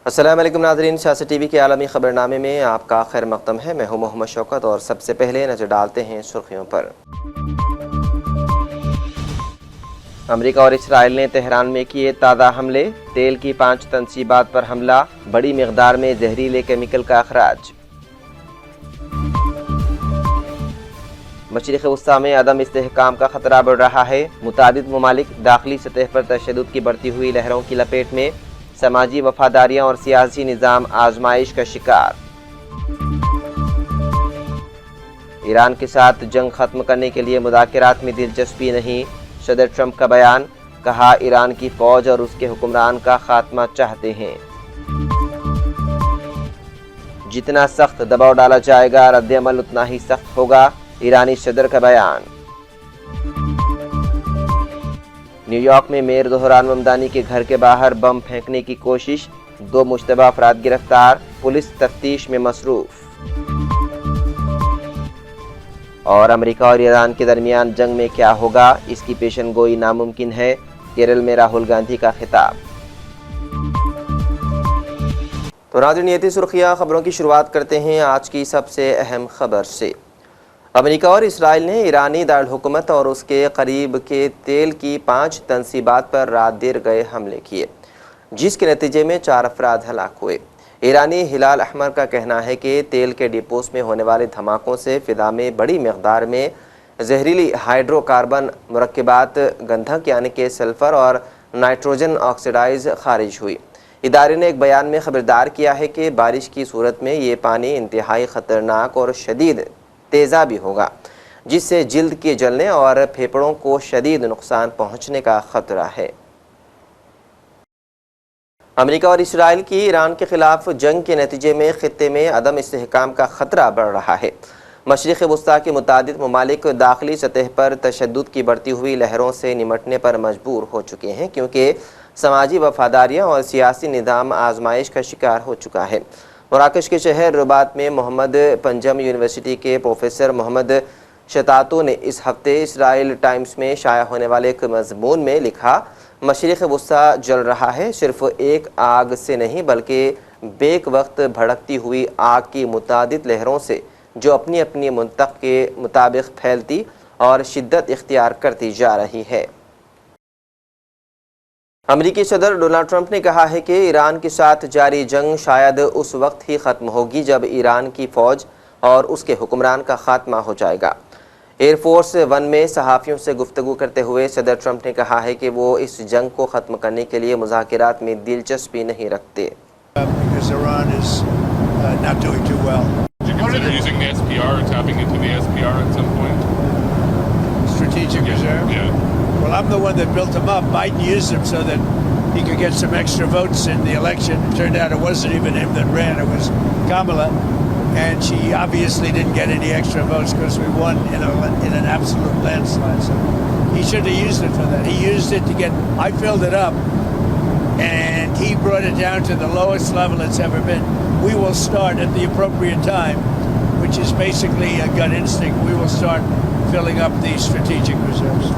السلام علیکم ناظرین، سیاست ٹی وی کے عالمی خبرنامے میں آپ کا خیر مقدم ہے۔ میں ہوں محمد شوکت اور سب سے پہلے نظر ڈالتے ہیں سرخیوں پر۔ امریکہ اور اسرائیل نے تہران میں کیے تازہ حملے، تیل کی 5 تنصیبات پر حملہ، بڑی مقدار میں زہریلے کیمیکل کا اخراج۔ مشرق وسطی میں عدم استحکام کا خطرہ بڑھ رہا ہے، متعدد ممالک داخلی سطح پر تشدد کی بڑھتی ہوئی لہروں کی لپیٹ میں، سماجی وفاداریاں اور سیاسی نظام آزمائش کا شکار۔ ایران کے ساتھ جنگ ختم کرنے کے لیے مذاکرات میں دلچسپی نہیں، صدر ٹرمپ کا بیان، کہا ایران کی فوج اور اس کے حکمران کا خاتمہ چاہتے ہیں۔ جتنا سخت دباؤ ڈالا جائے گا، رد عمل اتنا ہی سخت ہوگا، ایرانی صدر کا بیان۔ نیو یارک میں میئر زہران ممدانی کے گھر کے باہر بم پھینکنے کی کوشش، 2 مشتبہ افراد گرفتار، پولیس تفتیش میں مصروف۔ اور امریکہ اور ایران کے درمیان جنگ میں کیا ہوگا، اس کی پیشن گوئی ناممکن ہے، کیرل میں راہل گاندھی کا خطاب۔ تو ناظرین، یہ تھی سرخیاں۔ خبروں کی شروعات کرتے ہیں آج کی سب سے اہم خبر سے۔ امریکہ اور اسرائیل نے ایرانی دارالحکومت اور اس کے قریب کے تیل کی 5 تنصیبات پر رات دیر گئے حملے کیے، جس کے نتیجے میں 4 افراد ہلاک ہوئے۔ ایرانی ہلال احمر کا کہنا ہے کہ تیل کے ڈپوز میں ہونے والے دھماکوں سے فضا میں بڑی مقدار میں زہریلی ہائیڈرو کاربن مرکبات، گندھک یعنی کہ سلفر اور نائٹروجن آکسائڈز خارج ہوئی۔ ادارے نے ایک بیان میں خبردار کیا ہے کہ بارش کی صورت میں یہ پانی انتہائی خطرناک اور شدید تیزابی ہوگا، جس سے جلد کے جلنے اور پھیپھڑوں کو شدید نقصان پہنچنے کا خطرہ ہے۔ امریکہ اور اسرائیل کی ایران کے خلاف جنگ کے نتیجے میں خطے میں عدم استحکام کا خطرہ بڑھ رہا ہے۔ مشرق وسطی کے متعدد ممالک داخلی سطح پر تشدد کی بڑھتی ہوئی لہروں سے نمٹنے پر مجبور ہو چکے ہیں، کیونکہ سماجی وفاداریاں اور سیاسی نظام آزمائش کا شکار ہو چکا ہے۔ مراکش کے شہر رباط میں محمد پنجم یونیورسٹی کے پروفیسر محمد شتاتو نے اس ہفتے اسرائیل ٹائمز میں شائع ہونے والے ایک مضمون میں لکھا، مشرق وسطی جل رہا ہے، صرف ایک آگ سے نہیں بلکہ بیک وقت بھڑکتی ہوئی آگ کی متعدد لہروں سے، جو اپنی اپنی منطق کے مطابق پھیلتی اور شدت اختیار کرتی جا رہی ہے۔ امریکی صدر ڈونلڈ ٹرمپ نے کہا ہے کہ ایران کے ساتھ جاری جنگ شاید اس وقت ہی ختم ہوگی جب ایران کی فوج اور اس کے حکمران کا خاتمہ ہو جائے گا۔ ایئر فورس 1 میں صحافیوں سے گفتگو کرتے ہوئے صدر ٹرمپ نے کہا ہے کہ وہ اس جنگ کو ختم کرنے کے لیے مذاکرات میں دلچسپی نہیں رکھتے۔ Well, I'm the one that built them up. Biden used them so that he could get some extra votes in the election. It turned out it wasn't even him that ran, it was Kamala. And she obviously didn't get any extra votes because we won in an absolute landslide. So he should have used it for that. He used it to get, I filled it up, and he brought it down to the lowest level it's ever been. We will start at the appropriate time, which is basically a gut instinct. We will start filling up the strategic reserves.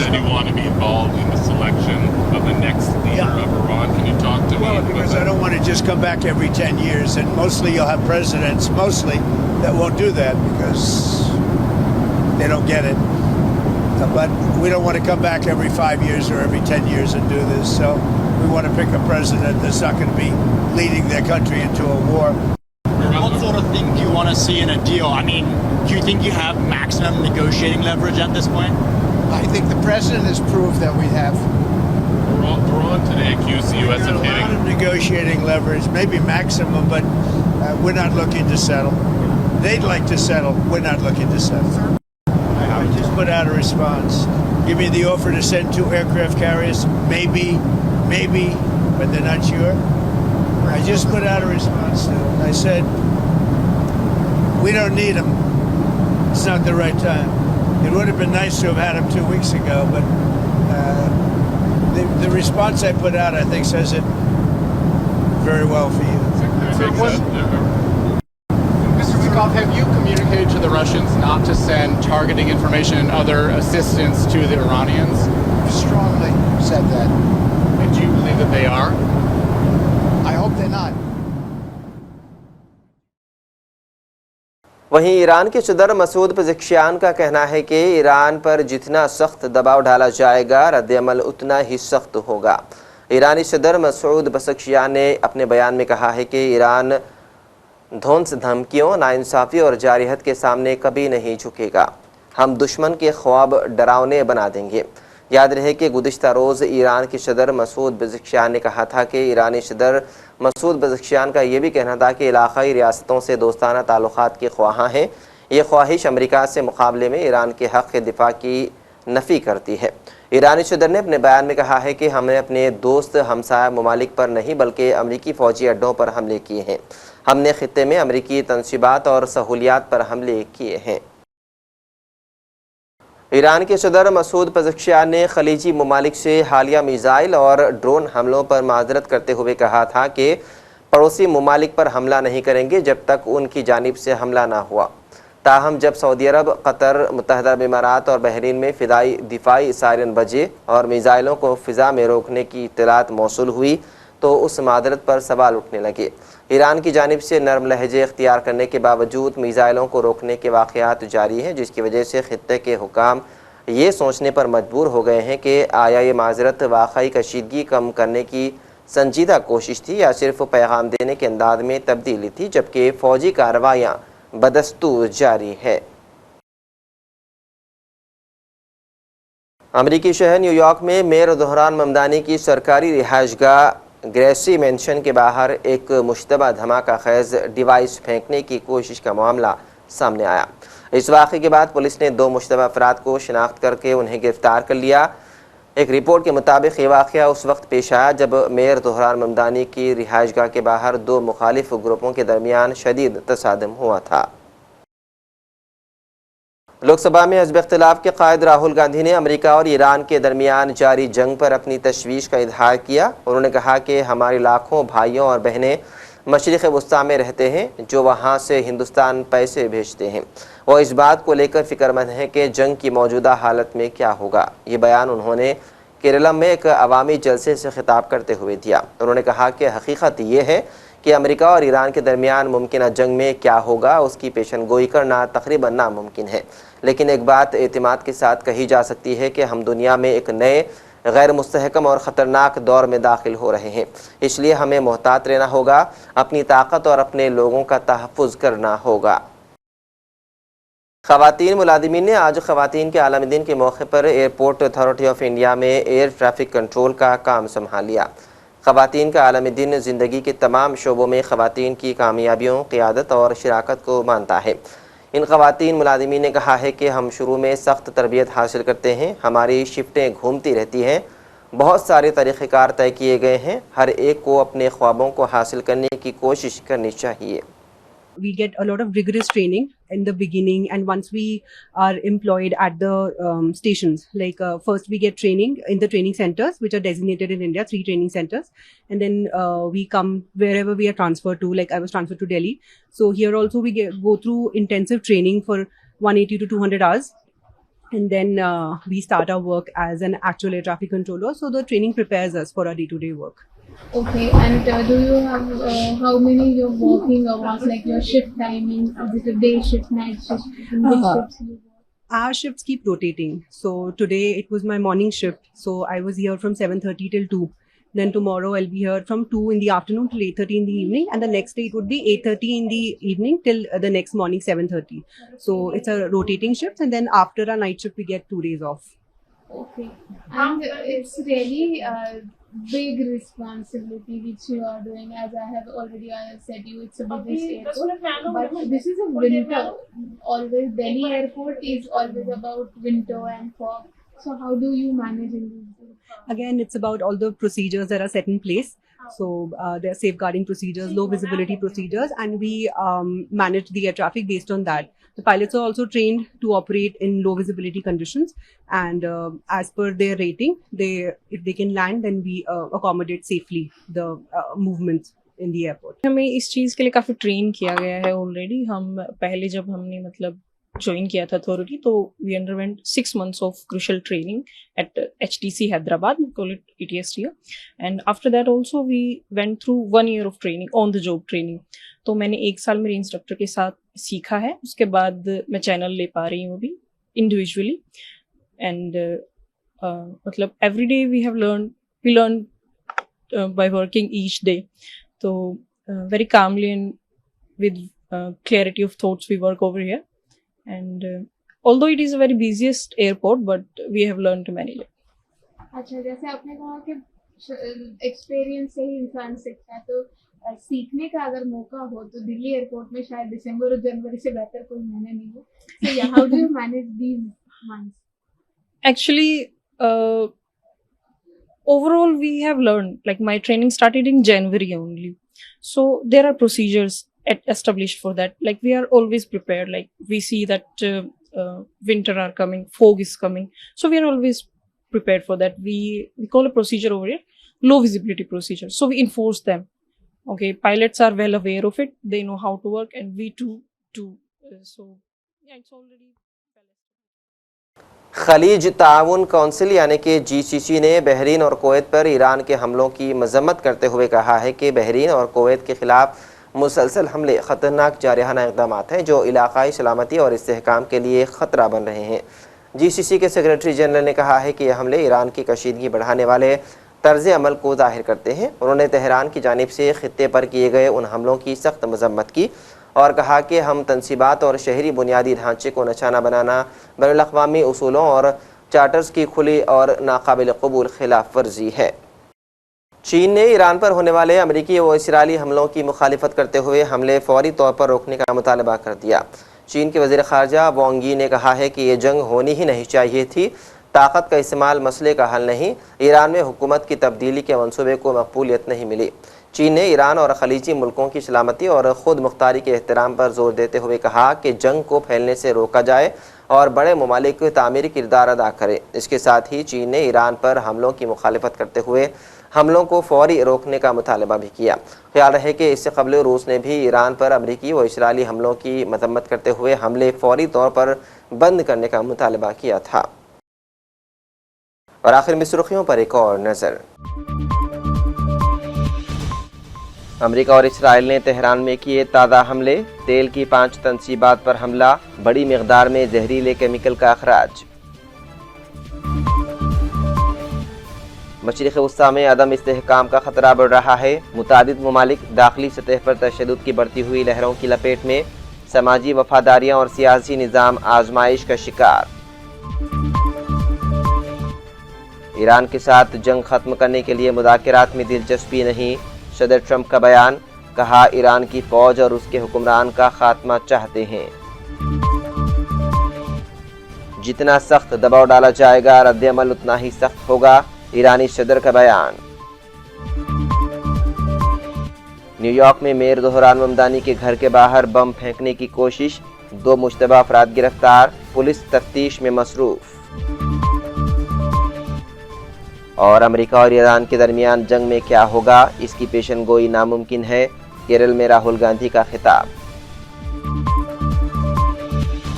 Said you want to be involved in the selection of the next leader of Iran. Can you talk to me? Well, because I don't want to just come back every 10 years, and mostly you'll have presidents, mostly, that won't do that because they don't get it. But we don't want to come back every 5 years or every 10 years and do this. So we want to pick a president that's not going to be leading their country into a war. What sort of thing do you want to see in a deal? I mean, do you think you have maximum negotiating leverage at this point? I think the president has proved that we have. Iran today accused the U.S. of hitting. A lot of negotiating leverage, maybe maximum, but we're not looking to settle. They'd like to settle. We're not looking to settle. I just put out a response. Give me the offer to send 2 aircraft carriers. Maybe, but they're not sure. I just put out a response to it. I said, we don't need them. It's not the right time. It would have been nice to have had him 2 weeks ago, but the response I put out, I think, says it very well for you. Mr. Wikoff, have you communicated to the Russians not to send targeting information and other assistance to the Iranians? Strongly said that. And do you believe that they are? I hope وہیں ایران کے صدر Masoud Pezeshkian کا کہنا ہے کہ ایران پر جتنا سخت دباؤ ڈالا جائے گا رد عمل اتنا ہی سخت ہوگا۔ ایرانی صدر مسعود پزشکیان نے اپنے بیان میں کہا ہے کہ ایران دھونس دھمکیوں، ناانصافی اور جارحیت کے سامنے کبھی نہیں جھکے گا۔ ہم دشمن کے خواب ڈراونے بنا دیں گے۔ یاد رہے کہ گزشتہ روز ایران کے صدر مسعود پزشکیان نے کہا تھا کہ ایرانی صدر مسعود پزشکیان کا یہ بھی کہنا تھا کہ علاقائی ریاستوں سے دوستانہ تعلقات کے خواہاں ہیں۔ یہ خواہش امریکہ سے مقابلے میں ایران کے حق کے دفاع کی نفی کرتی ہے۔ ایرانی صدر نے اپنے بیان میں کہا ہے کہ ہم نے اپنے دوست ہمسایہ ممالک پر نہیں بلکہ امریکی فوجی اڈوں پر حملے کیے ہیں۔ ہم نے خطے میں امریکی تنصیبات اور سہولیات پر حملے کیے ہیں۔ ایران کے صدر مسعود پزشکیان نے خلیجی ممالک سے حالیہ میزائل اور ڈرون حملوں پر معذرت کرتے ہوئے کہا تھا کہ پڑوسی ممالک پر حملہ نہیں کریں گے جب تک ان کی جانب سے حملہ نہ ہوا۔ تاہم جب سعودی عرب، قطر، متحدہ عرب امارات اور بحرین میں دفاعی سائرن بجے اور میزائلوں کو فضا میں روکنے کی اطلاعات موصول ہوئی تو اس معذرت پر سوال اٹھنے لگے۔ ایران کی جانب سے نرم لہجے اختیار کرنے کے باوجود میزائلوں کو روکنے کے واقعات جاری ہیں، جس کی وجہ سے خطے کے حکام یہ سوچنے پر مجبور ہو گئے ہیں کہ آیا یہ معذرت واقعی کشیدگی کم کرنے کی سنجیدہ کوشش تھی یا صرف پیغام دینے کے انداز میں تبدیلی تھی، جبکہ فوجی کارروائیاں بدستور جاری ہے۔ امریکی شہر نیو یارک میں میئر دہران ممدانی کی سرکاری رہائش گاہ گریسی مینشن کے باہر ایک مشتبہ دھماکہ خیز ڈیوائس پھینکنے کی کوشش کا معاملہ سامنے آیا۔ اس واقعے کے بعد پولیس نے 2 مشتبہ افراد کو شناخت کر کے انہیں گرفتار کر لیا۔ ایک رپورٹ کے مطابق یہ واقعہ اس وقت پیش آیا جب میئر دہران ممدانی کی رہائش گاہ کے باہر 2 مخالف گروپوں کے درمیان شدید تصادم ہوا تھا۔ لوک سبھا میں حزب اختلاف کے قائد راہل گاندھی نے امریکہ اور ایران کے درمیان جاری جنگ پر اپنی تشویش کا اظہار کیا۔ انہوں نے کہا کہ ہمارے لاکھوں بھائیوں اور بہنیں مشرق وسطیٰ میں رہتے ہیں جو وہاں سے ہندوستان پیسے بھیجتے ہیں۔ وہ اس بات کو لے کر فکر مند ہیں کہ جنگ کی موجودہ حالت میں کیا ہوگا۔ یہ بیان انہوں نے کیرالم میں ایک عوامی جلسے سے خطاب کرتے ہوئے دیا۔ انہوں نے کہا کہ حقیقت یہ ہے کہ امریکہ اور ایران کے درمیان ممکنہ جنگ میں کیا ہوگا اس کی پیشن گوئی کرنا تقریباً ناممکن ہے، لیکن ایک بات اعتماد کے ساتھ کہی جا سکتی ہے کہ ہم دنیا میں ایک نئے غیر مستحکم اور خطرناک دور میں داخل ہو رہے ہیں۔ اس لیے ہمیں محتاط رہنا ہوگا، اپنی طاقت اور اپنے لوگوں کا تحفظ کرنا ہوگا۔ خواتین ملازمین نے آج خواتین کے عالمی دن کے موقع پر ایئرپورٹ اتھارٹی آف انڈیا میں ایئر ٹریفک کنٹرول کا کام سنبھال لیا۔ خواتین کا عالمی دن زندگی کے تمام شعبوں میں خواتین کی کامیابیوں، قیادت اور شراکت کو مانتا ہے۔ ان خواتین ملازمین نے کہا ہے کہ ہم شروع میں سخت تربیت حاصل کرتے ہیں، ہماری شفٹیں گھومتی رہتی ہیں، بہت سارے طریقہ کار طے کیے گئے ہیں، ہر ایک کو اپنے خوابوں کو حاصل کرنے کی کوشش کرنی چاہیے۔ We get a lot of rigorous training in the beginning, and once we are employed at the stations, like first we get training in the training centers which are designated in India, 3 training centers, and then we come wherever we are transferred to. Like I was transferred to Delhi, so here also we go through intensive training for 180 to 200 hours, and then we start our work as an actual air traffic controller. So the training prepares us for our day-to-day work. Okay, and do you have how many your working hours, like your shift timing? Is it a day shift, night shift? Which shifts you work? Our shifts keep rotating. So today it was my morning shift. So I was here from 7:30 till 2. Then tomorrow I'll be here from 2 in the afternoon till 8:30 in the evening. And the next day it would be 8:30 in the evening till the next morning 7:30. So it's a rotating shift. And then after our night shift we get 2 days off. Okay, and it's really a big responsibility which you are doing. As I have already said you, it's a biggest airport, but this is a winter. Always Delhi airport is always about winter and fog. So how do you manage in this? Again, it's about all the procedures that are set in place. So there are safeguarding procedures, low visibility procedures, and we manage the air traffic based on that. The pilots are also trained to operate in low visibility conditions, and as per their rating, if they can land, then we accommodate safely the movements in the airport. ہمیں اس چیز کے لیے کافی train کیا گیا ہے already. ہم پہلے جب ہم نے مطلب جوائن کیا تھا اتھارٹی تو we underwent 6 months of crucial training at HTC Hyderabad, we call it ETS here, and after that also we went through 1 year of training, on the job training. تو میں نے 1 سال میرے انسٹرکٹر کے ساتھ سیکھا ہے. اس کے بعد میں چینل لے پا رہی ہوں ابھی انڈیویجولی. اینڈ مطلب every day we learn by working each day. تو very calmly and with clarity of thoughts we work over here. And although it is a very busiest airport, but we have learned to manage it. اچھا, جیسے آپ نے کہا کہ experience سے ہی انسان سیکھتا ہے, تو سیکھنے کا اگر موقع ہو تو دلی ایئرپورٹ میں شاید دسمبر اور جنوری سے بہتر کوئی مہینہ نہیں ہو. So how do you manage these months? Actually, overall we have learned, like my training started in January only. So there are procedures established for that. Like we are always prepared. Like we see that winter are coming, fog is coming, so we are always prepared for that. We call a procedure over here low visibility procedure, so we enforce them. Okay, pilots are well aware of it, they know how to work, and we too. So yeah, it's already. خلیج تعاون council یعنی کہ GCC نے بحرین اور Kuwait پر ایران کے حملوں کی مذمت کرتے ہوئے کہا ہے کہ بحرین اور کویت کے خلاف مسلسل حملے خطرناک جارحانہ اقدامات ہیں جو علاقائی سلامتی اور استحکام کے لیے خطرہ بن رہے ہیں. GCC کے سیکریٹری جنرل نے کہا ہے کہ یہ حملے ایران کی کشیدگی بڑھانے والے طرز عمل کو ظاہر کرتے ہیں. انہوں نے تہران کی جانب سے خطے پر کیے گئے ان حملوں کی سخت مذمت کی اور کہا کہ ہم تنصیبات اور شہری بنیادی ڈھانچے کو نشانہ بنانا بین الاقوامی اصولوں اور چارٹرز کی کھلی اور ناقابل قبول خلاف ورزی ہے. چین نے ایران پر ہونے والے امریکی و اسرائیلی حملوں کی مخالفت کرتے ہوئے حملے فوری طور پر روکنے کا مطالبہ کر دیا. چین کے وزیر خارجہ وانگ یی نے کہا ہے کہ یہ جنگ ہونی ہی نہیں چاہیے تھی. طاقت کا استعمال مسئلے کا حل نہیں. ایران میں حکومت کی تبدیلی کے منصوبے کو مقبولیت نہیں ملی. چین نے ایران اور خلیجی ملکوں کی سلامتی اور خود مختاری کے احترام پر زور دیتے ہوئے کہا کہ جنگ کو پھیلنے سے روکا جائے اور بڑے ممالک تعمیری کردار ادا کرے. اس کے ساتھ ہی چین نے ایران پر حملوں کی مخالفت کرتے ہوئے حملوں کو فوری روکنے کا مطالبہ بھی کیا. خیال رہے کہ اس سے قبل روس نے بھی ایران پر امریکی و اسرائیلی حملوں کی مذمت کرتے ہوئے حملے فوری طور پر بند کرنے کا مطالبہ کیا تھا. اور آخر میں سرخیوں پر ایک اور نظر. امریکہ اور اسرائیل نے تہران میں کیے تازہ حملے. تیل کی 5 تنصیبات پر حملہ, بڑی مقدار میں زہریلے کیمیکل کا اخراج. مشرق وسطی میں عدم استحکام کا خطرہ بڑھ رہا ہے. متعدد ممالک داخلی سطح پر تشدد کی بڑھتی ہوئی لہروں کی لپیٹ میں. سماجی وفاداریاں اور سیاسی نظام آزمائش کا شکار. ایران کے ساتھ جنگ ختم کرنے کے لیے مذاکرات میں دلچسپی نہیں. صدر ٹرمپ کا بیان, کہا ایران کی فوج اور اس کے حکمران کا خاتمہ چاہتے ہیں. جتنا سخت دباؤ ڈالا جائے گا رد عمل اتنا ہی سخت ہوگا, ایرانی صدر کا بیان. نیو یارک میں میئر ظہران ممدانی کے گھر کے باہر بم پھینکنے کی کوشش, 2 مشتبہ افراد گرفتار, پولیس تفتیش میں مصروف. اور امریکہ اور ایران کے درمیان جنگ میں کیا ہوگا, اس کی پیشن گوئی ناممکن ہے. کیرل میں راہل گاندھی کا خطاب.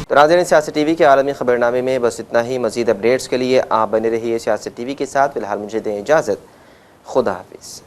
تو ناظرین, سیاست ٹی وی کے عالمی خبرنامے میں بس اتنا ہی. مزید اپڈیٹس کے لیے آپ بنے رہیے سیاست ٹی وی کے ساتھ. فی الحال مجھے دیں اجازت. خدا حافظ.